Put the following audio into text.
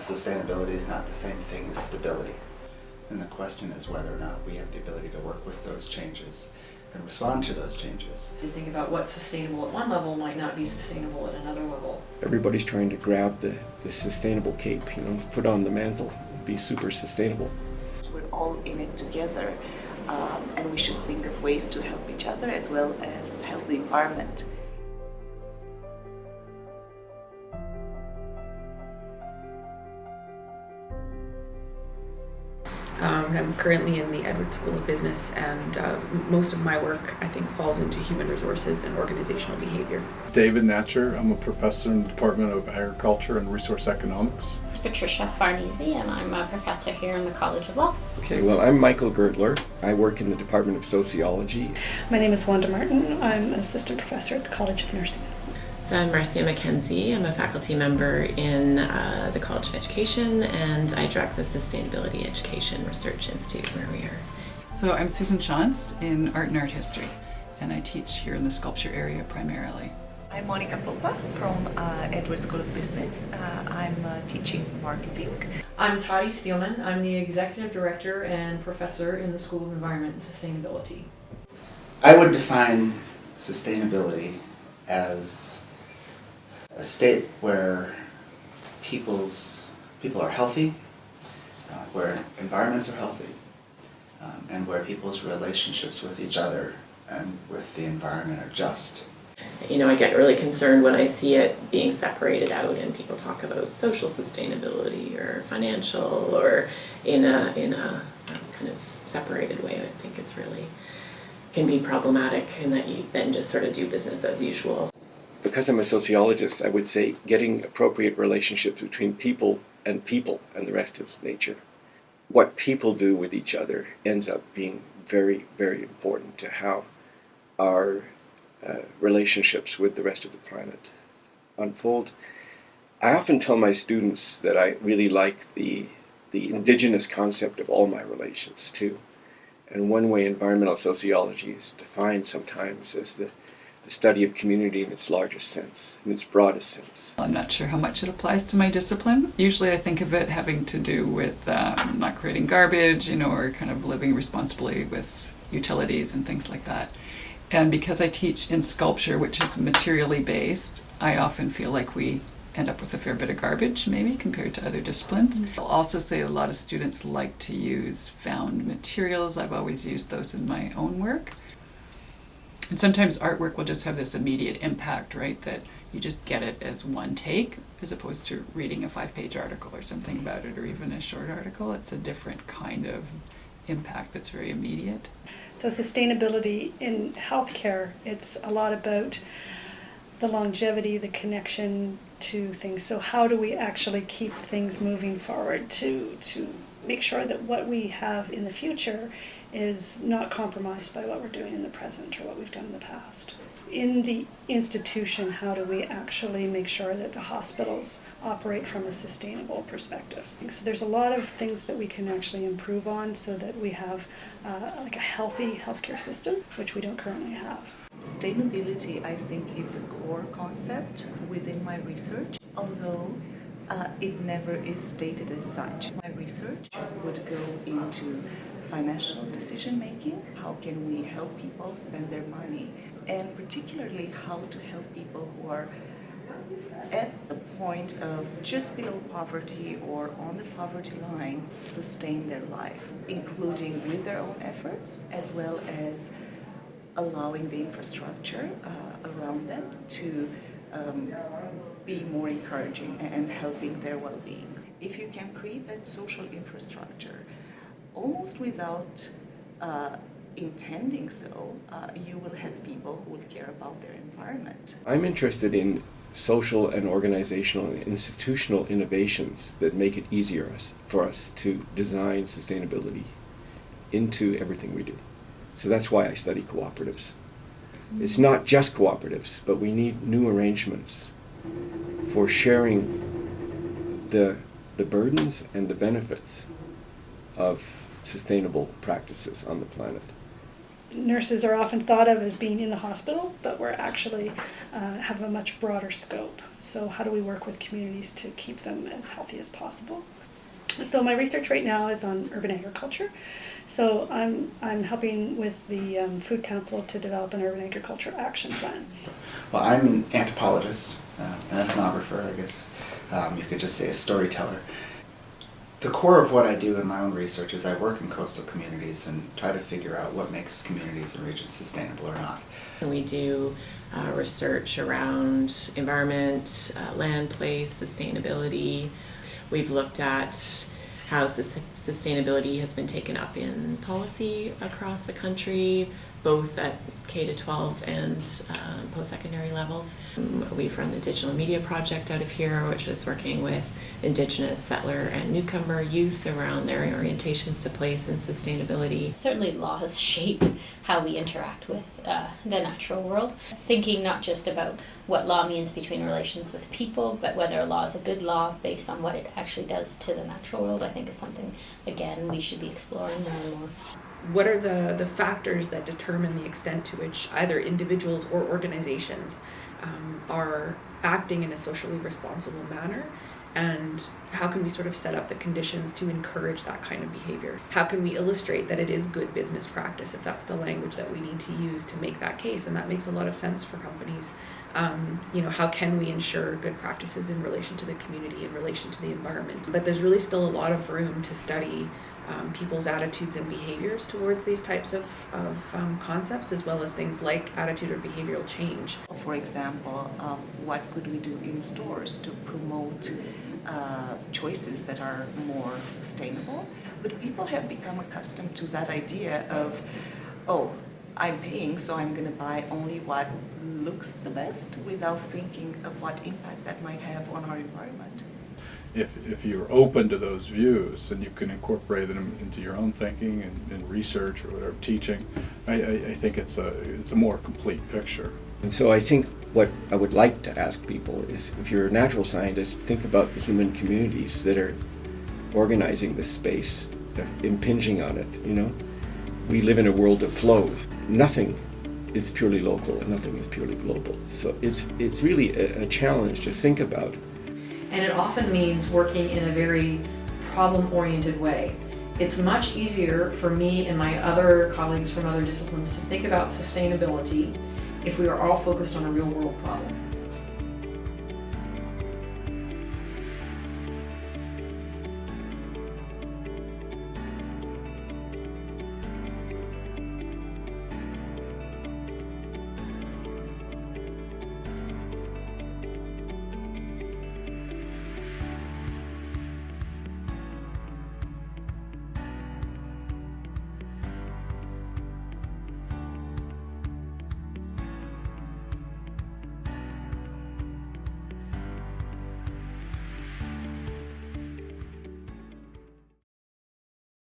Sustainability is not the same thing as stability. And the question is whether or not we have the ability to work with those changes and respond to those changes. You think about what's sustainable at one level might not be sustainable at another level. Everybody's trying to grab the sustainable cape, put on the mantle, be super sustainable. We're all in it together, and we should think of ways to help each other as well as help the environment. I'm currently in the Edwards School of Business, and most of my work, I think, falls into human resources and organizational behavior. David Natcher, I'm a professor in the Department of Agriculture and Resource Economics. Patricia Farnese, and I'm a professor here in the College of Law. Okay, well, I'm Michael Girdler. I work in the Department of Sociology. My name is Wanda Martin. I'm an assistant professor at the College of Nursing. So I'm Marcia McKenzie. I'm a faculty member in the College of Education, and I direct the Sustainability Education Research Institute where we are. So I'm Susan Shantz in Art and Art History, and I teach here in the sculpture area primarily. I'm Monica Popa from Edwards School of Business. I'm teaching marketing. I'm Toddy Steelman. I'm the Executive Director and Professor in the School of Environment and Sustainability. I would define sustainability as a state where people are healthy, where environments are healthy, and where people's relationships with each other and with the environment are just. I get really concerned when I see it being separated out and people talk about social sustainability or financial or in a kind of separated way. I think it's really can be problematic in that you then just sort of do business as usual. Because I'm a sociologist, I would say getting appropriate relationships between people and the rest is nature. What people do with each other ends up being very, very important to how our relationships with the rest of the planet unfold. I often tell my students that I really like the indigenous concept of all my relations too. And one way environmental sociology is defined sometimes as the study of community in its largest sense, in its broadest sense. I'm not sure how much it applies to my discipline. Usually I think of it having to do with not creating garbage, or kind of living responsibly with utilities and things like that. And because I teach in sculpture, which is materially based, I often feel like we end up with a fair bit of garbage, maybe, compared to other disciplines. I'll also say a lot of students like to use found materials. I've always used those in my own work. And sometimes artwork will just have this immediate impact, right? That you just get it as one take, as opposed to reading a 5-page article or something about it, or even a short article. It's a different kind of impact that's very immediate. So sustainability in healthcare, it's a lot about the longevity, the connection to things. So how do we actually keep things moving forward to make sure that what we have in the future is not compromised by what we're doing in the present or what we've done in the past. In the institution, how do we actually make sure that the hospitals operate from a sustainable perspective? So there's a lot of things that we can actually improve on so that we have like a healthy healthcare system, which we don't currently have. Sustainability, I think, is a core concept within my research, although it never is stated as such. My research would go into financial decision making. How can we help people spend their money? And particularly how to help people who are at the point of just below poverty or on the poverty line sustain their life, including with their own efforts as well as allowing the infrastructure around them to be more encouraging and helping their well-being. If you can create that social infrastructure almost without intending so, you will have people who will care about their environment. I'm interested in social and organizational and institutional innovations that make it easier for us to design sustainability into everything we do. So that's why I study cooperatives. It's not just cooperatives, but we need new arrangements for sharing the burdens and the benefits of sustainable practices on the planet. nurses are often thought of as being in the hospital, but we're actually have a much broader scope. So how do we work with communities to keep them as healthy as possible? So my research right now is on urban agriculture. So I'm helping with the Food Council to develop an urban agriculture action plan. Well, I'm an anthropologist, an ethnographer, I guess. You could just say a storyteller. The core of what I do in my own research is I work in coastal communities and try to figure out what makes communities and regions sustainable or not. We do research around environment, land, place, sustainability. We've looked at how sustainability has been taken up in policy across the country, both at K-12 and post-secondary levels. We've run the Digital Media Project out of here, which is working with Indigenous, settler, and newcomer youth around their orientations to place and sustainability. Certainly laws shape how we interact with the natural world. Thinking not just about what law means between relations with people, but whether a law is a good law based on what it actually does to the natural world, I think is something, again, we should be exploring more and more. What are the factors that determine the extent to which either individuals or organizations are acting in a socially responsible manner? And how can we sort of set up the conditions to encourage that kind of behavior? How can we illustrate that it is good business practice if that's the language that we need to use to make that case? And that makes a lot of sense for companies. How can we ensure good practices in relation to the community, in relation to the environment? But there's really still a lot of room to study people's attitudes and behaviors towards these types of concepts, as well as things like attitude or behavioral change. For example, what could we do in stores to promote choices that are more sustainable? But people have become accustomed to that idea of, oh, I'm paying, so I'm going to buy only what looks the best without thinking of what impact that might have on our environment. If you're open to those views and you can incorporate them into your own thinking and research or whatever, teaching, I think it's a more complete picture. And so I think what I would like to ask people is, if you're a natural scientist, think about the human communities that are organizing this space, impinging on it, We live in a world of flows. Nothing is purely local and nothing is purely global. So it's really a challenge to think about. And it often means working in a very problem-oriented way. It's much easier for me and my other colleagues from other disciplines to think about sustainability if we are all focused on a real-world problem.